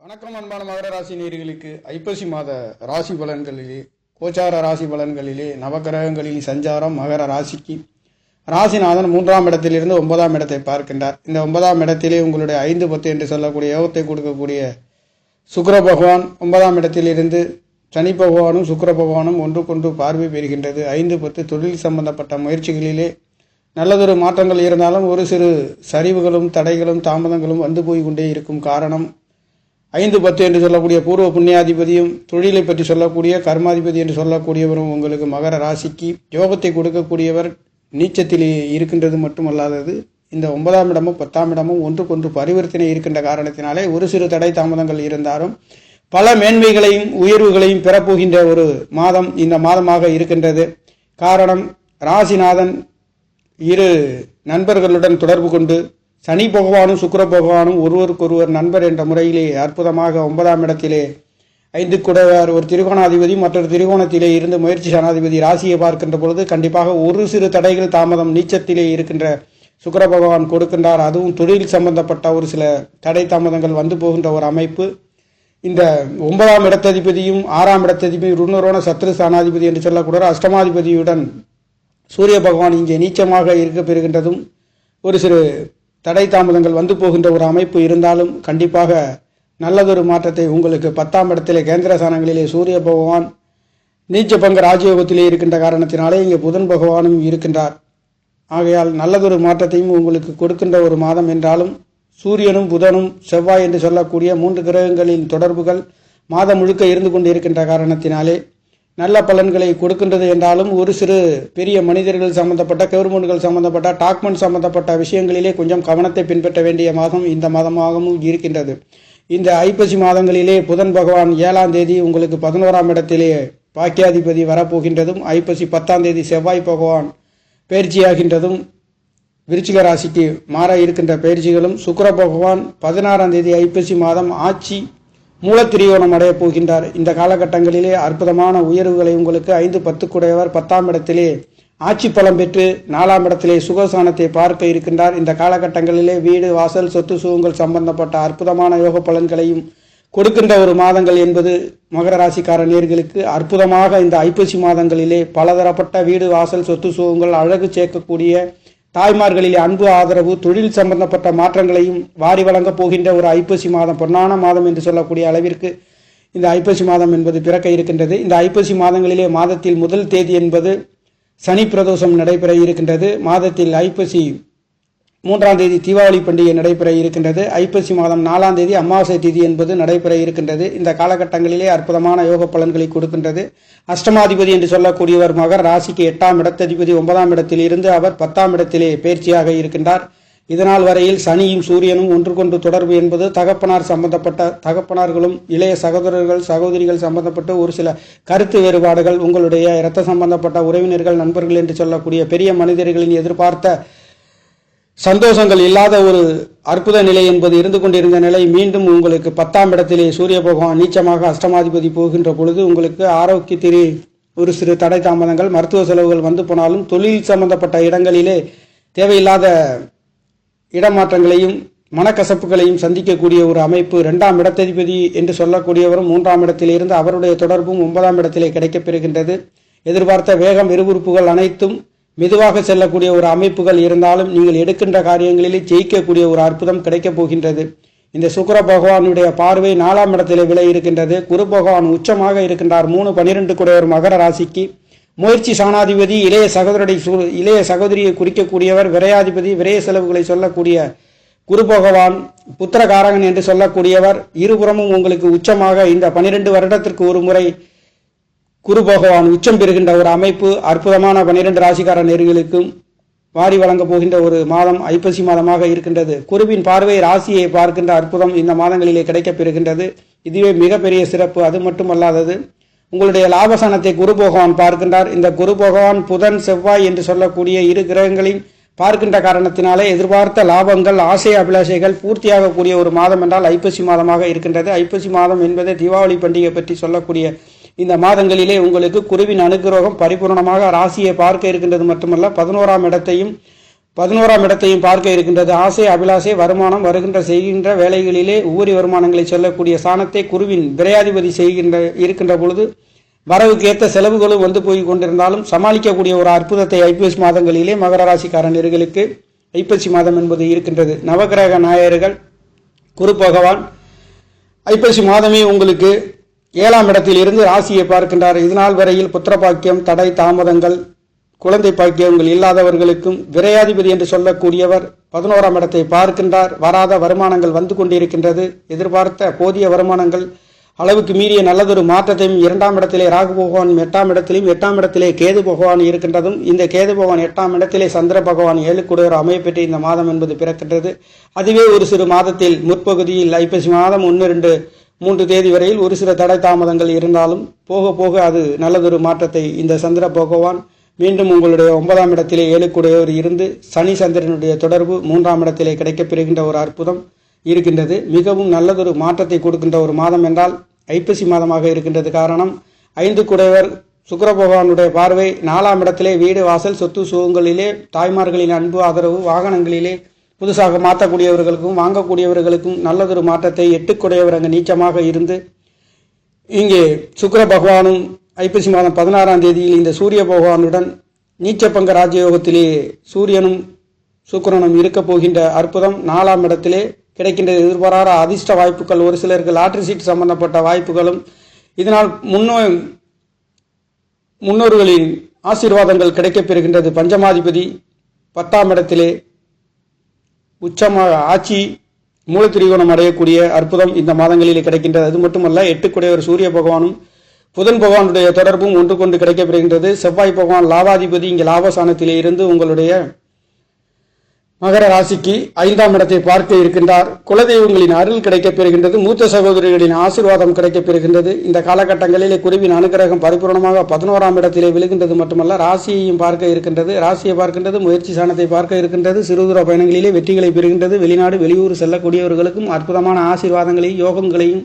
வணக்கம் அன்பான மகர ராசி நேயர்களுக்கு ஐப்பசி மாத ராசி பலன்களிலே கோச்சார ராசி பலன்களிலே நவகிரகங்களின் சஞ்சாரம் மகர ராசிக்கு ராசிநாதன் 3ஆம் இடத்திலிருந்து 9ஆம் இடத்தை பார்க்கின்றார். இந்த 9ஆம் இடத்திலே உங்களுடைய 5-10 என்று சொல்லக்கூடிய யோகத்தை கொடுக்கக்கூடிய சுக்கிர பகவான் 9ஆம் இடத்திலிருந்து சனி பகவானும் சுக்கிர பகவானும் ஒன்றுக்கொன்று பார்வை பெறுகின்றது. 5-10 தொழில் சம்பந்தப்பட்ட முயற்சிகளிலே நல்லதொரு மாற்றங்கள் இருந்தாலும் ஒரு சிறு சரிவுகளும் தடைகளும் தாமதங்களும் வந்து போய் கொண்டே இருக்கும். காரணம் 5-10 என்று சொல்லக்கூடிய பூர்வ புண்ணியாதிபதியும் தொழிலை பற்றி சொல்லக்கூடிய கர்மாதிபதி என்று சொல்லக்கூடியவரும் உங்களுக்கு மகர ராசிக்கு யோகத்தை கொடுக்கக்கூடியவர் நீச்சத்திலே இருக்கின்றது மட்டுமல்லாதது இந்த 9ஆம் இடமும் 10ஆம் இடமும் ஒன்றுக்கொன்று பரிவர்த்தனை இருக்கின்ற காரணத்தினாலே ஒரு சிறு தடை தாமதங்கள் இருந்தாலும் பல மேன்மைகளையும் உயர்வுகளையும் பெறப்போகின்ற ஒரு மாதம் இந்த மாதமாக இருக்கின்றது. காரணம் ராசிநாதன் இரு நண்பர்களுடன் தொடர்பு கொண்டு சனி பகவானும் சுக்கிர பகவானும் ஒருவருக்கொருவர் நண்பர் என்ற முறையிலே அற்புதமாக 9ஆம் இடத்திலே 5 குடைவர் ஒரு திரிகோணாதிபதி மற்றொரு திரிகோணத்திலே இருந்து முயற்சி சனாதிபதி ராசியை பார்க்கின்ற பொழுது கண்டிப்பாக ஒரு சிறு தடைகள் தாமதம் நீச்சத்திலே இருக்கின்ற சுக்கிர பகவான் கொடுக்கின்றார். அதுவும் தொழில் சம்பந்தப்பட்ட ஒரு சில தடை தாமதங்கள் வந்து போகின்ற ஒரு அமைப்பு. இந்த 9ஆம் இடத்ததிபதியும் 6ஆம் இடத்ததிபதி ருணரோண சத்ரு ஸ்தானாதிபதி என்று சொல்லக்கூடிய அஷ்டமாதிபதியுடன் சூரிய பகவான் இங்கே நீச்சமாக இருக்க பெறுகின்றதும் ஒரு சிறு தடை தாமதங்கள் வந்து போகின்ற ஒரு அமைப்பு இருந்தாலும் கண்டிப்பாக நல்லதொரு மாற்றத்தை உங்களுக்கு 10ஆம் இடத்திலே கேந்திர ஸ்தானங்களிலே சூரிய பகவான் நீச்ச பங்க ராஜயோகத்திலே இருக்கின்ற காரணத்தினாலே இங்கே புதன் பகவானும் இருக்கின்றார். ஆகையால் நல்லதொரு மாற்றத்தையும் உங்களுக்கு கொடுக்கின்ற ஒரு மாதம் என்றாலும் சூரியனும் புதனும் செவ்வாய் என்று சொல்லக்கூடிய 3 கிரகங்களின் தொடர்புகள் மாதம் முழுக்க இருந்து கொண்டு இருக்கின்ற காரணத்தினாலே நல்ல பலன்களை கொடுக்கின்றது என்றாலும் ஒரு சிறு பெரிய மனிதர்கள் சம்பந்தப்பட்ட கவர்மெண்ட்கள் சம்பந்தப்பட்ட டாக்குமெண்ட் சம்பந்தப்பட்ட விஷயங்களிலே கொஞ்சம் கவனத்தை பின்பற்ற வேண்டிய மாதம் இந்த மாதமாகவும் இருக்கின்றது. இந்த ஐப்பசி மாதங்களிலே புதன் பகவான் 7ஆம் தேதி உங்களுக்கு 11ஆம் இடத்திலே பாக்கியாதிபதி வரப்போகின்றதும் ஐப்பசி 10ஆம் தேதி செவ்வாய் பகவான் பயிற்சியாகின்றதும் விருச்சிக ராசிக்கு மாற இருக்கின்ற பயிற்சிகளும் சுக்கிர பகவான் 16ஆம் தேதி ஐப்பசி மாதம் ஆட்சி மூலத்திரியோணம் அடைய போகின்றார். இந்த காலகட்டங்களிலே அற்புதமான உயர்வுகளை உங்களுக்கு 5-10 குடையவர் 10ஆம் இடத்திலே ஆட்சி பலம் பெற்று 4ஆம் இடத்திலே சுகசானத்தை பார்க்க இருக்கின்றார். இந்த காலகட்டங்களிலே வீடு வாசல் சொத்து சுகங்கள் சம்பந்தப்பட்ட அற்புதமான யோக பலன்களையும் கொடுக்கின்ற ஒரு மாதங்கள் என்பது மகர ராசிக்கார நேயர்களுக்கு அற்புதமாக இந்த ஐப்பசி மாதங்களிலே பலதரப்பட்ட வீடு வாசல் சொத்து சுகங்கள் அழகு சேர்க்கக்கூடிய தாய்மார்களிலே அன்பு ஆதரவு தொழில் சம்பந்தப்பட்ட மாற்றங்களையும் வாரி வழங்கப் போகின்ற ஒரு ஐப்பசி மாதம் பொன்னான மாதம் என்று சொல்லக்கூடிய அளவிற்கு இந்த ஐப்பசி மாதம் என்பது பிறக்க இருக்கின்றது. இந்த ஐப்பசி மாதங்களிலே மாதத்தில் முதல் தேதி என்பது சனி பிரதோஷம் நடைபெற இருக்கின்றது. மாதத்தில் ஐப்பசி 3ஆம் தேதி தீபாவளி பண்டிகை நடைபெற இருக்கின்றது. ஐப்பசி மாதம் 4ஆம் தேதி அமாவாசை திதி என்பது நடைபெற இருக்கின்றது. இந்த காலகட்டங்களிலே அற்புதமான யோக பலன்களை கொடுக்கின்றது. அஷ்டமாதிபதி என்று சொல்லக்கூடியவர் மகர ராசிக்கு 8ஆம் இடத்ததிபதி 9ஆம் இடத்தில் இருந்து அவர் 10ஆம் இடத்திலே பயிற்சியாக இருக்கின்றார். இதனால் வரையில் சனியும் சூரியனும் ஒன்றுக்கொன்று தொடர்பு என்பது தகப்பனார் சம்பந்தப்பட்ட தகப்பனார்களும் இளைய சகோதரர்கள் சகோதரிகள் சம்பந்தப்பட்ட ஒரு சில கருத்து வேறுபாடுகள் உங்களுடைய இரத்த சம்பந்தப்பட்ட உறவினர்கள் நண்பர்கள் என்று சொல்லக்கூடிய பெரிய மனிதர்களின் எதிர்பார்த்த சந்தோஷங்கள் இல்லாத ஒரு அற்புத நிலை என்பது இருந்து கொண்டிருந்த நிலை மீண்டும் உங்களுக்கு 10ஆம் இடத்திலே சூரிய பகவான் நீச்சமாக அஷ்டமாதிபதி போகின்ற பொழுது உங்களுக்கு ஆரோக்கியத்திலே ஒரு சிறு தடை தாமதங்கள் மருத்துவ செலவுகள் வந்து போனாலும் தொழில் சம்பந்தப்பட்ட இடங்களிலே தேவையில்லாத இடமாற்றங்களையும் மனக்கசப்புகளையும் சந்திக்கக்கூடிய ஒரு அமைப்பு 2ஆம் இடத்ததிபதி என்று சொல்லக்கூடியவரும் 3ஆம் இடத்திலிருந்து அவருடைய தொடர்பும் 9ஆம் இடத்திலே கிடைக்கப்பெறுகின்றது. எதிர்பார்த்த வேகம் விறுவிறுப்புகள் அனைத்தும் மெதுவாக செல்லக்கூடிய ஒரு அமைப்புகள் இருந்தாலும் நீங்கள் எடுக்கின்ற காரியங்களிலே ஜெயிக்கக்கூடிய ஒரு அற்புதம் கிடைக்கப் போகின்றது. இந்த சுக்கிர பகவானுடைய பார்வை 4ஆம் இடத்திலே விலை இருக்கின்றது. குரு பகவான் உச்சமாக இருக்கின்றார். 3-12 குடையவர் மகர ராசிக்கு முயற்சி சாணாதிபதி இளைய சகோதரியை குறிக்கக்கூடியவர் விரையாதிபதி விரைய செலவுகளை சொல்லக்கூடிய குரு பகவான் புத்திரகாரகன் என்று சொல்லக்கூடியவர் இருபுறமும் உங்களுக்கு உச்சமாக இந்த 12 வருடத்திற்கு ஒரு முறை குரு பகவான் உச்சம் பெறுகின்ற ஒரு அமைப்பு அற்புதமான 12 ராசிக்கார நேயர்களுக்கும் வாரி வழங்கப் போகின்ற ஒரு மாதம் ஐப்பசி மாதமாக இருக்கின்றது. குருவின் பார்வை ராசியை பார்க்கின்ற அற்புதம் இந்த மாதங்களிலே கிடைக்கப் பெறுகின்றது. இதுவே மிகப்பெரிய சிறப்பு. அது மட்டுமல்லாதது உங்களுடைய லாபசானத்தை குரு பகவான் பார்க்கின்றார். இந்த குரு பகவான் புதன் செவ்வாய் என்று சொல்லக்கூடிய இரு கிரகங்களையும் பார்க்கின்ற காரணத்தினாலே எதிர்பார்த்த லாபங்கள் ஆசை அபிலாஷைகள் பூர்த்தியாகக்கூடிய ஒரு மாதம் என்றால் ஐப்பசி மாதமாக இருக்கின்றது. ஐப்பசி மாதம் என்பது தீபாவளி பண்டிகை பற்றி சொல்லக்கூடிய இந்த மாதங்களிலே உங்களுக்கு குருவின் அனுகிரகம் பரிபூர்ணமாக ராசியை பார்க்க இருக்கின்றது மட்டுமல்ல 11ஆம் இடத்தையும் 11ஆம் இடத்தையும் பார்க்க இருக்கின்றது. ஆசை, அபிலாசை, வருமானம், வருகின்ற செய்கின்ற வேலைகளிலே உபரி வருமானங்களை சொல்லக்கூடிய ஸ்தானத்தை குருவின் விரையாதிபதி இருக்கின்ற பொழுது வரவுக்கு ஏற்ற செலவுகளும் வந்து போய் கொண்டிருந்தாலும் சமாளிக்கக்கூடிய ஒரு அற்புதத்தை ஐப்பசி மாதங்களிலே மகர ராசிக்காரர்களுக்கு ஐப்பசி மாதம் என்பது இருக்கின்றது. நவகிரக நாயகர்கள் குரு பகவான் ஐப்பசி மாதமே உங்களுக்கு 7ஆம் இடத்தில் இருந்து ராசியை பார்க்கின்றார். இதனால் வரையில் புத்திர பாக்கியம், தடை தாமதங்கள், குழந்தை பாக்கியங்கள் இல்லாதவர்களுக்கும் விரையாதிபதி என்று சொல்லக்கூடியவர் 11ஆம் இடத்தை பார்க்கின்றார். வராத வருமானங்கள் வந்து கொண்டிருக்கின்றது. எதிர்பார்த்த போதிய வருமானங்கள் அளவுக்கு மீறிய நல்லதொரு மாற்றத்தையும் 2ஆம் இடத்திலே ராகு பகவான் 8ஆம் இடத்திலும் 8ஆம் இடத்திலே கேது பகவான் இருக்கின்றதும் இந்த கேது பகவான் 8ஆம் இடத்திலே சந்திர பகவான் 7 அமையப்பெற்று இந்த மாதம் என்பது பிறக்கின்றது. அதுவே ஒரு சிறு மாதத்தில் முற்பகுதியில் ஐப்பசி மாதம் 1, 2, 3 தேதி வரையில் ஒரு சில தடை தாமதங்கள் இருந்தாலும் போக போக அது நல்லதொரு மாற்றத்தை இந்த சந்திர பகவான் மீண்டும் உங்களுடைய 9ஆம் இடத்திலே 7 இருந்து சனி சந்திரனுடைய தொடர்பு 3ஆம் இடத்திலே கிடைக்கப்பெறுகின்ற ஒரு அற்புதம் இருக்கின்றது. மிகவும் நல்லதொரு மாற்றத்தை கொடுக்கின்ற ஒரு மாதம் என்றால் ஐப்பசி மாதமாக இருக்கின்றது. காரணம் 5 குடையவர் சுக்கிர பகவானுடைய பார்வை 4ஆம் இடத்திலே வீடு, வாசல், சொத்து சுகங்களிலே தாய்மார்களின் அன்பு, ஆதரவு, வாகனங்களிலே புதுசாக மாற்றக்கூடியவர்களுக்கும் வாங்கக்கூடியவர்களுக்கும் நல்லதொரு மாற்றத்தை 8 குடையவர் அங்கு நீச்சமாக இருந்து இங்கே சுக்கிர பகவானும் ஐப்பசி மாதம் 16ஆம் தேதியில் இந்த சூரிய பகவானுடன் நீச்சப்பங்க ராஜயோகத்திலே சூரியனும் சுக்கிரனும் இருக்கப் போகின்ற அற்புதம் 4ஆம் இடத்திலே கிடைக்கின்ற எதிர்பாராத அதிர்ஷ்ட வாய்ப்புகள், ஒரு சிலருக்கு லாட்டரி சீட் சம்பந்தப்பட்ட வாய்ப்புகளும் இதனால் முன்னோர்களின் ஆசீர்வாதங்கள் கிடைக்கப்பெறுகின்றது. பஞ்சமாதிபதி 10ஆம் இடத்திலே உச்சமாக ஆட்சி மூலத்திரிகோணம் அடையக்கூடிய அற்புதம் இந்த மாதங்களிலே கிடைக்கின்றது. அது மட்டுமல்ல 8 குடையவர் சூரிய பகவானும் புதன் பகவானுடைய தொடர்பும் ஒன்று கொண்டு கிடைக்கப்பெறுகின்றது. செவ்வாய் பகவான் லாபாதிபதி இங்கே லாபஸ்தானத்திலே இருந்து உங்களுடைய மகர ராசிக்கு 5ஆம் இடத்தை பார்க்க இருக்கின்றார். குலதெய்வங்களின் அருள் கிடைக்கப்பெறுகின்றது. மூத்த சகோதரிகளின் ஆசீர்வாதம் கிடைக்கப்பெறுகின்றது. இந்த காலகட்டங்களிலே குருவின் அனுகிரகம் பரிபூர்ணமாக 11ஆம் இடத்திலே விழுகின்றது மட்டுமல்ல ராசியையும் பார்க்க இருக்கின்றது. ராசியை பார்க்கின்றது, முயற்சி சாணத்தை பார்க்க இருக்கின்றது. சிறுதூர பயணங்களிலே வெற்றிகளை பெறுகின்றது. வெளிநாடு வெளியூர் செல்லக்கூடியவர்களுக்கும் அற்புதமான ஆசீர்வாதங்களையும் யோகங்களையும்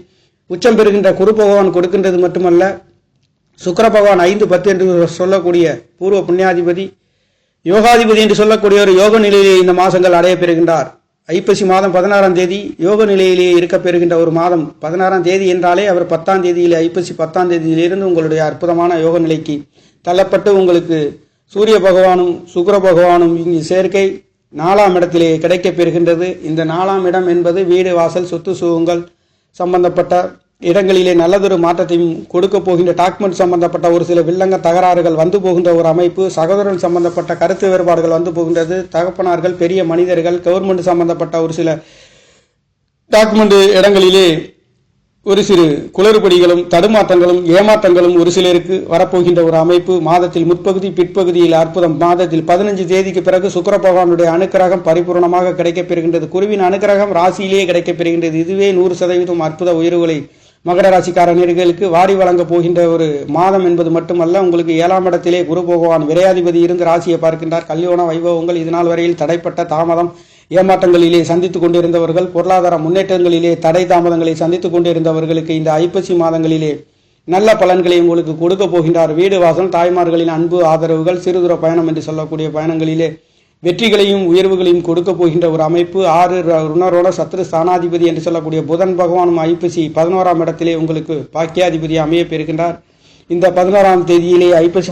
உச்சம் பெறுகின்ற குரு பகவான் கொடுக்கின்றது மட்டுமல்ல சுக்கிர பகவான் 5, 10 என்று சொல்லக்கூடிய பூர்வ புண்ணியாதிபதி யோகாதிபதி என்று சொல்லக்கூடிய ஒரு யோக நிலையிலே இந்த மாதங்கள் அடைய பெறுகின்றார். ஐப்பசி மாதம் 16ஆம் தேதி யோக நிலையிலேயே இருக்க பெறுகின்ற ஒரு மாதம். 16ஆம் தேதி என்றாலே அவர் 10ஆம் தேதியிலே ஐப்பசி 10ஆம் தேதியிலிருந்து உங்களுடைய அற்புதமான யோக நிலைக்கு தள்ளப்பட்டு உங்களுக்கு சூரிய பகவானும் சுக்கிர பகவானும் இங்கு சேர்க்கை 4ஆம் இடத்திலே கிடைக்கப் பெறுகின்றது. இந்த 4ஆம் இடம் என்பது வீடு, வாசல், சொத்து சுகங்கள் சம்பந்தப்பட்ட இடங்களிலே நல்லதொரு மாற்றத்தையும் கொடுக்க போகின்ற டாக்குமெண்ட் சம்பந்தப்பட்ட ஒரு சில வில்லங்க தகராறுகள் வந்து போகின்ற ஒரு அமைப்பு, சகோதரன் சம்பந்தப்பட்ட கருத்து வேறுபாடுகள் வந்து போகின்றது. தகப்பனார்கள், பெரிய மனிதர்கள், கவர்மெண்ட் சம்பந்தப்பட்ட ஒரு சில டாக்குமெண்ட் இடங்களிலே ஒரு சிறு குளறுபடிகளும் தடுமாற்றங்களும் ஏமாற்றங்களும் ஒரு சிலருக்கு வரப்போகின்ற ஒரு அமைப்பு. மாதத்தில் முற்பகுதி பிற்பகுதியில் அற்புதம். மாதத்தில் 15 தேதிக்கு பிறகு சுக்கிர பகவானுடைய அனுக்கிரகம் பரிபூர்ணமாக கிடைக்கப்பெறுகின்றது. குருவின் அனுக்கிரகம் ராசியிலேயே கிடைக்கப்பெறுகின்றது. இதுவே 100% அற்புத உயர்வுகளை மகர ராசிக்காரர்களுக்கு வாரி வழங்க போகின்ற ஒரு மாதம் என்பது மட்டுமல்ல, உங்களுக்கு 7ஆம் இடத்திலே குரு பகவான் விரையாதிபதி இருந்து ராசியை பார்க்கின்றார். கல்யாண வைபவங்கள் இதனால் வரையில் தடைப்பட்ட தாமதம் ஏமாற்றங்களிலே சந்தித்துக் கொண்டிருந்தவர்கள், பொருளாதார முன்னேற்றங்களிலே தடை தாமதங்களை சந்தித்துக் கொண்டிருந்தவர்களுக்கு இந்த ஐப்பசி மாதங்களிலே நல்ல பலன்களை உங்களுக்கு கொடுக்க போகின்றார். வீடு, வாசல், தாய்மார்களின் அன்பு, ஆதரவுகள், சிறுதூர பயணம் என்று சொல்லக்கூடிய பயணங்களிலே வெற்றிகளையும் உயர்வுகளையும் கொடுக்க போகின்ற ஒரு அமைப்பு. 6 ருணரோட சத்ரு ஸ்தானாதிபதி என்று சொல்லக்கூடிய புதன் பகவானும் ஐப்பசி 11ஆம் இடத்திலே உங்களுக்கு பாக்கியாதிபதி அமைய பெறுகின்றார். இந்த 11ஆம் தேதியிலே ஐப்பசி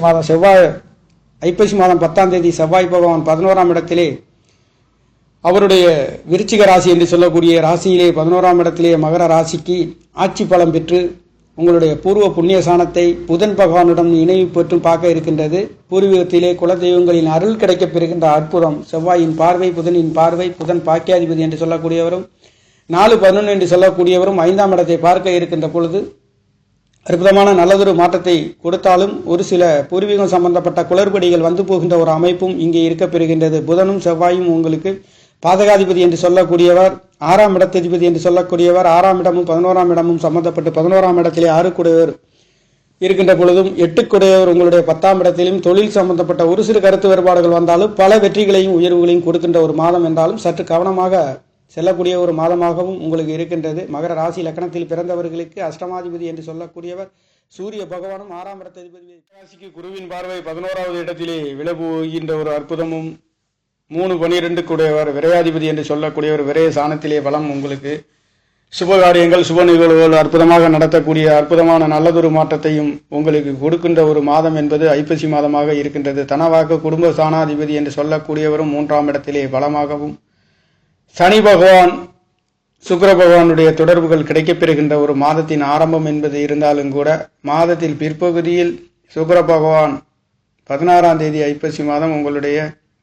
மாதம் 10ஆம் தேதி செவ்வாய் பகவான் 11ஆம் இடத்திலே அவருடைய விருச்சிக ராசி என்று சொல்லக்கூடிய ராசியிலே 11ஆம் இடத்திலே மகர ராசிக்கு ஆட்சி பலம் பெற்று உங்களுடைய பூர்வ புண்ணிய சாணத்தை புதன் பகவானுடன் இணைவு பெற்றும் பார்க்க இருக்கின்றது. பூர்வீகத்திலே குலதெய்வங்களின் அருள் கிடைக்கப் பெறுகின்ற அற்புதம். செவ்வாயின் பார்வை, புதனின் பார்வை, புதன் பாக்கியாதிபதி என்று சொல்லக்கூடியவரும் 4-11 என்று சொல்லக்கூடியவரும் 5ஆம் இடத்தை பார்க்க இருக்கின்ற பொழுது அற்புதமான நல்லதொரு மாற்றத்தை கொடுத்தாலும் ஒரு சில பூர்வீகம் சம்பந்தப்பட்ட குளறுபடிகள் வந்து போகின்ற ஒரு அமைப்பும் இங்கே இருக்க பெறுகின்றது. புதனும் செவ்வாயும் உங்களுக்கு பாதகாதிபதி என்று சொல்லக்கூடியவர், 6ஆம் இடத்ததிபதி என்று சொல்லக்கூடியவர், 6ஆம் இடமும் 11ஆம் இடமும் சம்பந்தப்பட்டு 11ஆம் இடத்திலே 6 குடையவர் இருக்கின்ற பொழுதும் 8 குடையவர் உங்களுடைய 10ஆம் இடத்திலும் தொழில் சம்பந்தப்பட்ட ஒரு சிறு கருத்து வேறுபாடுகள் வந்தாலும் பல வெற்றிகளையும் உயர்வுகளையும் கொடுக்கின்ற ஒரு மாதம் என்றாலும் சற்று கவனமாக செல்லக்கூடிய ஒரு மாதமாகவும் உங்களுக்கு இருக்கின்றது. மகர ராசி லக்னத்தில் பிறந்தவர்களுக்கு அஷ்டமாதிபதி என்று சொல்லக்கூடியவர் சூரிய பகவானும் 6ஆம் இடத்ததிபதி ராசிக்கு குருவின் பார்வை 11வது இடத்திலே விழப்போகின்ற ஒரு அற்புதமும் 3-12 கூடியவர் விரையாதிபதி என்று சொல்லக்கூடியவர் விரைய சாணத்திலே பலம் உங்களுக்கு சுபகாரியங்கள் சுப நிகழ்வுகள் அற்புதமாக நடத்தக்கூடிய அற்புதமான நல்லதொரு மாற்றத்தையும் உங்களுக்கு கொடுக்கின்ற ஒரு மாதம் என்பது ஐப்பசி மாதமாக இருக்கின்றது. தனவாக்கு குடும்ப சாணாதிபதி என்று சொல்லக்கூடியவரும் 3ஆம் இடத்திலே பலமாகவும் சனி பகவான் சுக்கிர பகவானுடைய தொடர்புகள் கிடைக்கப்பெறுகின்ற ஒரு மாதத்தின் ஆரம்பம் என்பது இருந்தாலும் கூட மாதத்தில் பிற்பகுதியில் சுக்கிர பகவான் 16ஆம் தேதி ஐப்பசி மாதம் உங்களுடைய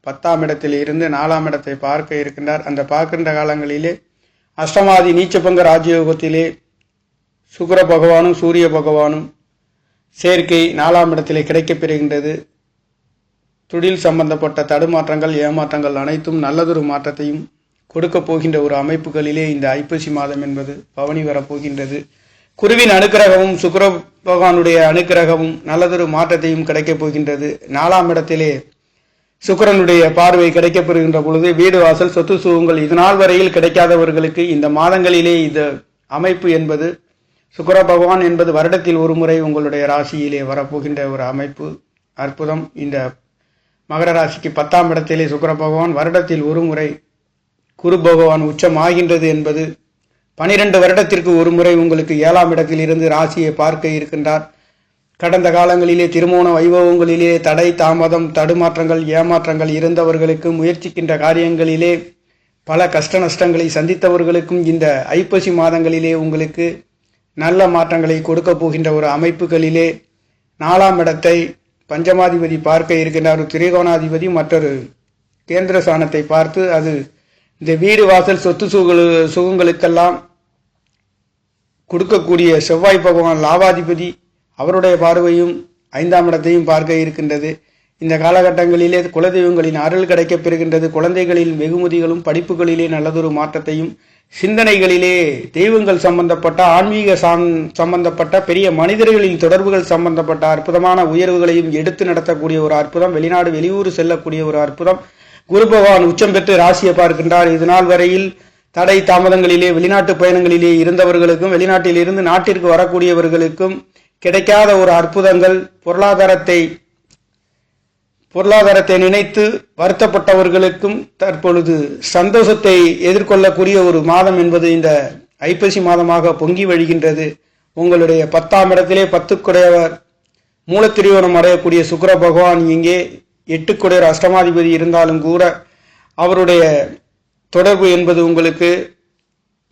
10ஆம் இடத்தில் இருந்து 4ஆம் இடத்தை பார்க்க இருக்கின்றார். அந்த பார்க்கின்ற காலங்களிலே அஷ்டமாதி நீச்சபங்க ராஜயோகத்திலே சுக்கிர பகவானும் சூரிய பகவானும் சேர்க்கை 4ஆம் இடத்திலே கிடைக்கப்பெறுகின்றது. தொழில் சம்பந்தப்பட்ட தடுமாற்றங்கள் ஏமாற்றங்கள் அனைத்தும் நல்லதொரு மாற்றத்தையும் கொடுக்க போகின்ற ஒரு அமைப்புகளிலே இந்த ஐப்பசி மாதம் என்பது பவனி வரப்போகின்றது. குருவின் அனுக்கிரகமும் சுக்கிர பகவானுடைய அனுக்கிரகமும் நல்லதொரு மாற்றத்தையும் கிடைக்கப் போகின்றது. 4ஆம் இடத்திலே சுக்கிரனுடைய பார்வை கிடைக்கப்பெறுகின்ற பொழுது வீடு வாசல் சொத்து சுகங்கள் இதுநாள் வரையில் கிடைக்காதவர்களுக்கு இந்த மாதங்களிலே இந்த அமைப்பு என்பது சுக்கிர பகவான் என்பது வருடத்தில் ஒரு முறை உங்களுடைய ராசியிலே வரப்போகின்ற ஒரு அமைப்பு அற்புதம். இந்த மகர ராசிக்கு 10ஆம் இடத்திலே சுக்கிர பகவான் வருடத்தில் ஒரு முறை குரு பகவான் உச்சம் ஆகின்றது என்பது 12 வருடத்திற்கு ஒரு முறை உங்களுக்கு 7ஆம் இடத்தில் இருந்து ராசியை பார்க்க இருக்கின்றார். கடந்த காலங்களிலே திருமண வைபவங்களிலே தடை தாமதம் தடுமாற்றங்கள் ஏமாற்றங்கள் இருந்தவர்களுக்கு முயற்சிக்கின்ற காரியங்களிலே பல கஷ்ட நஷ்டங்களை சந்தித்தவர்களுக்கும் இந்த ஐப்பசி மாதங்களிலே உங்களுக்கு நல்ல மாற்றங்களை கொடுக்க போகின்ற ஒரு அமைப்புகளிலே 4ஆம் இடத்தை பஞ்சமாதிபதி பார்க்க இருக்கின்றார். திரிகோணாதிபதி மற்றொரு கேந்திர ஸ்தானத்தை பார்த்து அது இந்த வீடு வாசல் சொத்து சுகங்களுக்கெல்லாம் கொடுக்கக்கூடிய செவ்வாய் பகவான் லாபாதிபதி அவருடைய பார்வையும் 5ஆம் இடத்தையும் பார்க்க இருக்கின்றது. இந்த காலகட்டங்களிலே குலதெய்வங்களின் அருள் கிடைக்கப் பெறுகின்றது. குழந்தைகளின் வெகுமதிகளும் படிப்புகளிலே நல்லதொரு மாற்றத்தையும் சிந்தனைகளிலே தெய்வங்கள் சம்பந்தப்பட்ட ஆன்மீக சம்பந்தப்பட்ட பெரிய மனிதர்களின் தொடர்புகள் சம்பந்தப்பட்ட அற்புதமான உயர்வுகளையும் எடுத்து நடத்தக்கூடிய ஒரு அற்புதம். வெளிநாடு வெளியூர் செல்லக்கூடிய ஒரு அற்புதம். குரு பகவான் உச்சம் பெற்று ராசியை பார்க்கின்றார். இது நாள் வரையில் தடை தாமதங்களிலே வெளிநாட்டு பயணங்களிலே இருந்தவர்களுக்கும் வெளிநாட்டில் இருந்து நாட்டிற்கு வரக்கூடியவர்களுக்கும் கிடைக்காத ஒரு அற்புதங்கள் பொருளாதாரத்தை நினைத்து வருத்தப்பட்டவர்களுக்கும் தற்பொழுது சந்தோஷத்தை எதிர்கொள்ளக்கூடிய ஒரு மாதம் என்பது இந்த ஐப்பசி மாதமாக பொங்கி வழிகின்றது. உங்களுடைய 10ஆம் இடத்திலே 10 மூலத்திரியோணம் அடையக்கூடிய சுக்கிர பகவான் இங்கே 8 அஷ்டமாதிபதி இருந்தாலும் கூட அவருடைய தொடர்பு என்பது உங்களுக்கு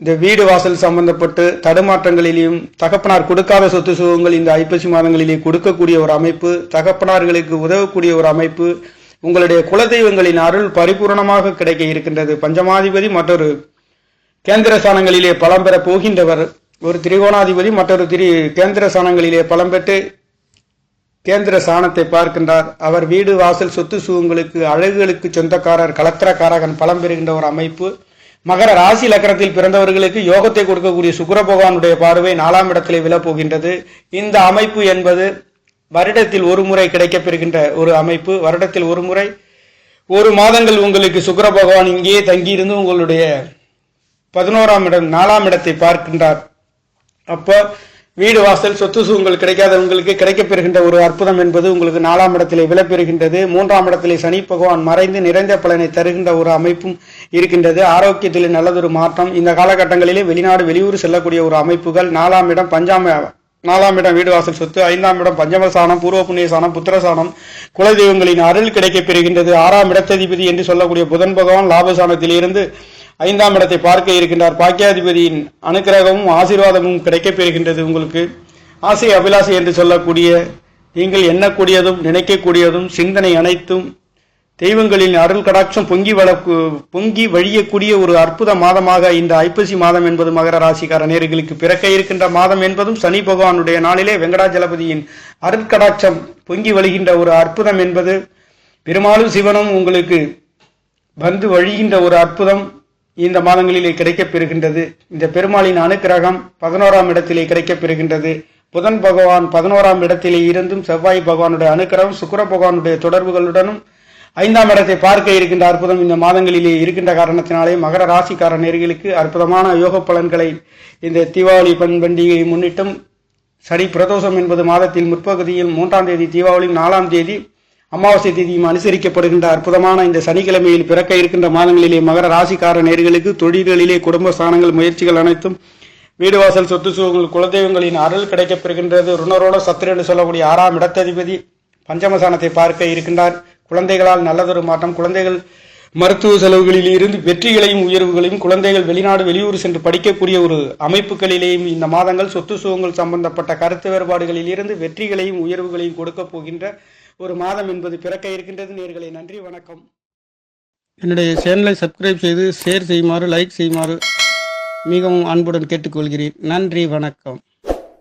இந்த வீடு வாசல் சம்பந்தப்பட்டு தடுமாற்றங்களிலேயும் தகப்பனார் கொடுக்காத சொத்து சுகங்கள் இந்த ஐப்பசி மாதங்களிலே கொடுக்கக்கூடிய ஒரு அமைப்பு, தகப்பனார்களுக்கு உதவக்கூடிய ஒரு அமைப்பு, உங்களுடைய குலதெய்வங்களின் அருள் பரிபூர்ணமாக கிடைக்க இருக்கின்றது. பஞ்சமாதிபதி மற்றொரு கேந்திர ஸ்தானங்களிலே பலம் பெற போகின்றவர். ஒரு திரிகோணாதிபதி மற்றொரு கேந்திர ஸ்தானங்களிலே பலம் பெற்று கேந்திர ஸ்தானத்தை பார்க்கின்றார். அவர் வீடு வாசல் சொத்து சுகங்களுக்கு அழகுகளுக்கு சொந்தக்காரர் கலத்திரக்காரகன் பலம் பெறுகின்ற ஒரு அமைப்பு. மகர ராசி லக்கணத்தில் பிறந்தவர்களுக்கு யோகத்தை கொடுக்கக்கூடிய சுக்கிர பகவானுடைய பார்வை 4ஆம் இடத்திலே விழப்போகின்றது. இந்த அமைப்பு என்பது வருடத்தில் ஒரு முறை கிடைக்கப்பெறுகின்ற ஒரு அமைப்பு. வருடத்தில் ஒரு முறை ஒரு மாதங்கள் உங்களுக்கு சுக்கிர பகவான் இங்கே தங்கியிருந்து உங்களுடைய 11ஆம் இடம் 4ஆம் இடத்தை பார்க்கின்றார். அப்போ வீடு வாசல் சொத்து சுகங்கள் கிடைக்காதவங்களுக்கு கிடைக்கப்பெறுகின்ற ஒரு அற்புதம் என்பது உங்களுக்கு 4ஆம் இடத்திலே விழப்பெறுகின்றது. 3ஆம் இடத்திலே சனி பகவான் மறைந்து நிறைந்த பலனை தருகின்ற ஒரு அமைப்பும் இருக்கின்றது. ஆரோக்கியத்திலே நல்லதொரு மாற்றம். இந்த காலகட்டங்களிலே வெளிநாடு வெளியூர் செல்லக்கூடிய ஒரு அமைப்புகள். 4ஆம் இடம் வீடு வாசல் சொத்து, 5ஆம் இடம் பஞ்சமசானம் பூர்வ புண்ணிய சானம் புத்திரசானம் குலதெய்வங்களின் அருள் கிடைக்கப் பெறுகின்றது. 6ஆம் இடத்ததிபதி என்று சொல்லக்கூடிய புதன் பகவான் லாபசானத்திலிருந்து 5ஆம் இடத்தை பார்க்க இருக்கின்றார். பாக்கியாதிபதியின் அனுக்கிரகமும் ஆசீர்வாதமும் கிடைக்கப் பெறுகின்றது. உங்களுக்கு ஆசை அபிலாசை என்று சொல்லக்கூடிய நீங்கள் எண்ணக்கூடியதும் நினைக்கக்கூடியதும் சிந்தனை அனைத்தும் தெய்வங்களின் அருள் கடாட்சம் பொங்கி வழியக்கூடிய ஒரு அற்புத மாதமாக இந்த ஐப்பசி மாதம் என்பது மகர ராசிக்கார நேயர்களுக்கு பிறக்க இருக்கின்ற மாதம் என்பதும் சனி பகவானுடைய நாளிலே வெங்கடாஜலபதியின் அருள் கடாட்சம் பொங்கி வழிகின்ற ஒரு அற்புதம் என்பது பெருமாளும் சிவனும் உங்களுக்கு வந்து வழிகின்ற ஒரு அற்புதம் இந்த மாதங்களிலே கிடைக்கப் பெறுகின்றது. இந்த பெருமாளின் அனுக்கிரகம் 11ஆம் இடத்திலே கிடைக்கப் பெறுகின்றது. புதன் பகவான் 11ஆம் இடத்திலே இருந்தும் செவ்வாய் பகவானுடைய அனுக்கிரகம் சுக்கிர பகவானுடைய தொடர்புகளுடனும் 5ஆம் இடத்தை பார்க்க இருக்கின்ற அற்புதம் இந்த மாதங்களிலே இருக்கின்ற காரணத்தினாலே மகர ராசிக்கார நேயர்களுக்கு அற்புதமான யோக பலன்களை இந்த தீபாவளி பண்டிகையை முன்னிட்டும் சனி பிரதோஷம் என்பது மாதத்தில் முற்பகுதியில் 3ஆம் தேதி தீபாவளி 4ஆம் தேதி அமாவாசை திதியும் அனுசரிக்கப்படுகின்ற அற்புதமான இந்த சனிக்கிழமையில் பிறக்க இருக்கின்ற மாதங்களிலே மகர ராசிக்கார நேர்களுக்கு தொழில்களிலே குடும்ப ஸ்தானங்கள் முயற்சிகள் அனைத்தும் வீடு வாசல் சொத்து சுகங்கள் குலதெய்வங்களின் அருள் கிடைக்கப் பெறுகின்றது. ருணரோட சத்துரு என்று சொல்லக்கூடிய 6ஆம் இடத்ததிபதி பஞ்சமசானத்தை பார்க்க இருக்கின்றார். குழந்தைகளால் நல்லதொரு மாற்றம், குழந்தைகள் மருத்துவ செலவுகளில் இருந்து வெற்றிகளையும் உயர்வுகளையும், குழந்தைகள் வெளிநாடு வெளியூர் சென்று படிக்கக்கூடிய ஒரு அமைப்புகளிலேயும் இந்த மாதங்கள் சொத்து சுகங்கள் சம்பந்தப்பட்ட கருத்து வேறுபாடுகளில் இருந்து வெற்றிகளையும் உயர்வுகளையும் கொடுக்க போகின்ற ஒரு மாதம் என்பது பிறக்க இருக்கின்றது. நேயர்களே, நன்றி, வணக்கம். என்னுடைய சேனலை சப்ஸ்கிரைப் செய்து ஷேர் செய்யுமாறு, லைக் செய்யுமாறு மிகவும் அன்புடன் கேட்டுக்கொள்கிறேன். நன்றி, வணக்கம்.